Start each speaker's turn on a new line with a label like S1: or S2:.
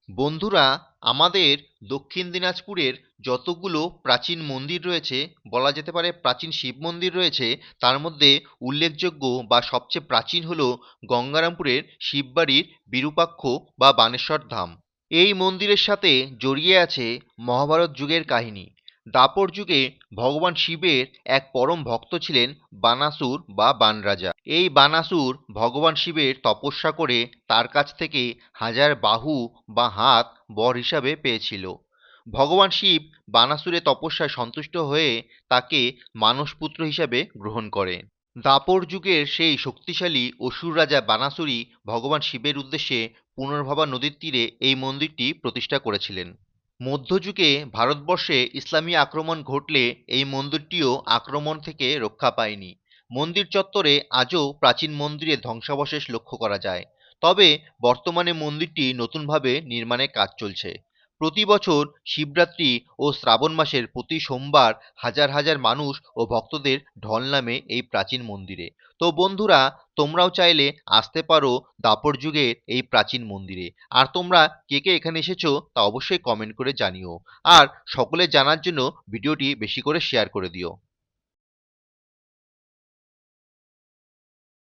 S1: বন্ধুরা, আমাদের দক্ষিণ দিনাজপুরের যতগুলো প্রাচীন মন্দির রয়েছে, বলা যেতে পারে প্রাচীন শিব মন্দির রয়েছে, তার মধ্যে উল্লেখযোগ্য বা সবচেয়ে প্রাচীন হলো গঙ্গারামপুরের শিববাড়ির বিরূপাক্ষ বা বানেশ্বর ধাম। এই মন্দিরের সাথে জড়িয়ে আছে মহাভারত যুগের কাহিনী। দাপর যুগে ভগবান শিবের এক পরম ভক্ত ছিলেন বানাসুর বা বানরাজা। এই বানাসুর ভগবান শিবের তপস্যা করে তার কাছ থেকে হাজার বাহু বা হাত বর হিসাবে পেয়েছিল। ভগবান শিব বানাসুরের তপস্যায় সন্তুষ্ট হয়ে তাকে মানসপুত্র হিসাবে গ্রহণ করে। দাপর যুগের সেই শক্তিশালী অসুর রাজা বানাসুরই ভগবান শিবের উদ্দেশ্যে পুনর্ভবা নদীর তীরে এই মন্দিরটি প্রতিষ্ঠা করেছিলেন। মধ্যযুগে ভারতবর্ষে ইসলামী আক্রমণ ঘটলে এই মন্দিরটিও আক্রমণ থেকে রক্ষা পায়নি। মন্দির চত্বরে আজও প্রাচীন মন্দিরের ধ্বংসাবশেষ লক্ষ্য করা যায়। তবে বর্তমানে মন্দিরটি নতুনভাবে নির্মাণের কাজ চলছে। প্রতি বছর শিবরাত্রি ও শ্রাবণ মাসের প্রতি সোমবার হাজার হাজার মানুষ ও ভক্তদের ঢল নামে এই প্রাচীন মন্দিরে। তো বন্ধুরা, তোমরাও চাইলে আসতে পারো দাপর যুগের এই প্রাচীন মন্দিরে। আর তোমরা কে কে এখানে এসেছো তা অবশ্যই কমেন্ট করে জানিও। আর সকলে জানার জন্য ভিডিওটি বেশি করে শেয়ার করে দিও।